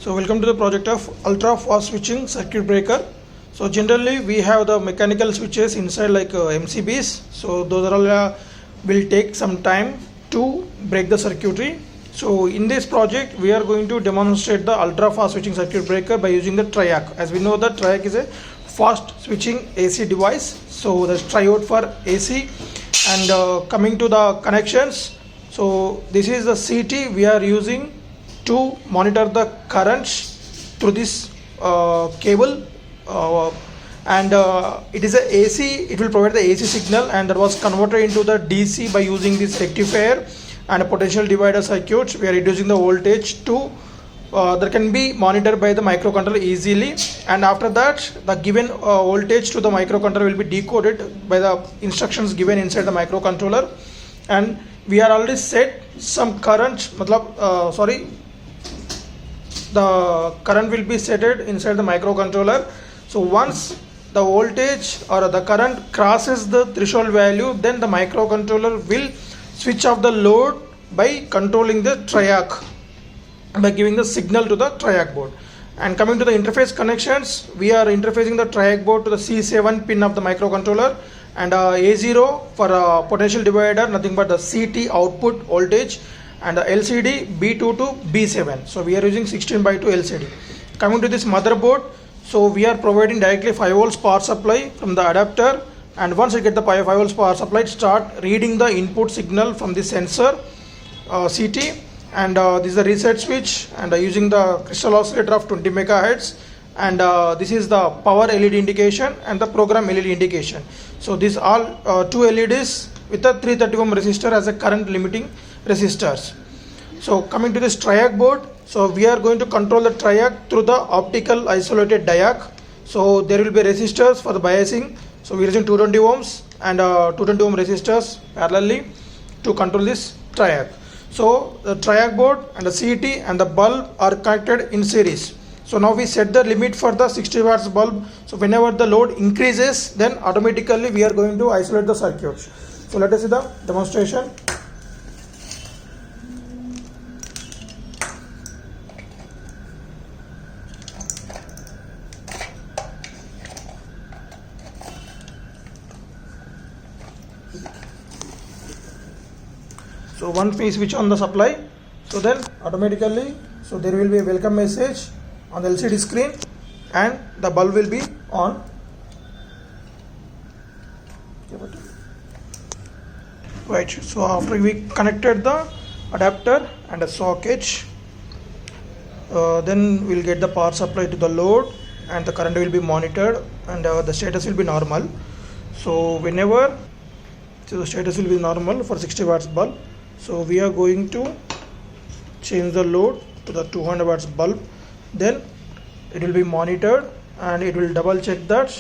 So welcome to the project of ultra fast switching circuit breaker. So generally we have the mechanical switches inside like MCBs. So those are all will take some time to break the circuitry. So in this project we are going to demonstrate the ultra fast switching circuit breaker by using the triac. As we know that triac is a fast switching AC device. So the triode for AC. And coming to the connections, so this is the CT we are using to monitor the currents through this cable, and it is a AC. It will provide the AC signal, and that was converted into the DC by using this rectifier and a potential divider circuits. We are reducing the voltage to that can be monitored by the microcontroller easily, and after that the given voltage to the microcontroller will be decoded by the instructions given inside the microcontroller. And we are already set some current the current will be set inside the microcontroller. So once the voltage or the current crosses the threshold value, then the microcontroller will switch off the load by controlling the triac, by giving the signal to the triac board. And coming to the interface connections, we are interfacing the triac board to the C7 pin of the microcontroller, and A0 for potential divider, nothing but the CT output voltage, and the LCD B2 to B7. So we are using 16/2 LCD. Coming to this motherboard, so we are providing directly 5 volts power supply from the adapter, and once you get the 5 volts power supply, start reading the input signal from the sensor CT. And this is the reset switch, and using the crystal oscillator of 20 megahertz, and this is the power LED indication and the program LED indication. So these all 2 LEDs with a 330 ohm resistor as a current limiting resistors. So coming to this triac board, so we are going to control the triac through the optical isolated diac. So there will be resistors for the biasing. So we are using 220 ohms and 220 ohm resistors parallelly to control this triac. So the triac board and the CT and the bulb are connected in series. So now we set the limit for the 60 watts bulb. So whenever the load increases, then automatically we are going to isolate the circuits. So let us see the demonstration. So once we switch on the supply, so then automatically, so there will be a welcome message on the LCD screen, and the bulb will be on. Right, so after we connected the adapter and a socket, then we'll get the power supply to the load, and the current will be monitored, and the status will be normal. So whenever, so the status will be normal for 60 watts bulb. So we are going to change the load to the 200 watts bulb, then it will be monitored and it will double check that,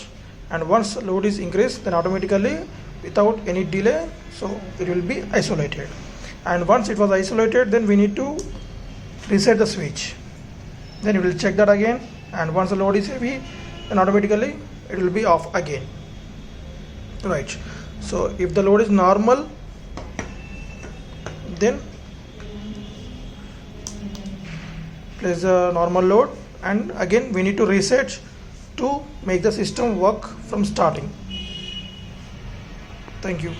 and once the load is increased, then automatically without any delay, so it will be isolated. And once it was isolated, then we need to reset the switch, then it will check that again, and once the load is heavy, then automatically it will be off again. Right, so if the load is normal, then place the normal load, and again we need to reset to make the system work from starting. Thank you.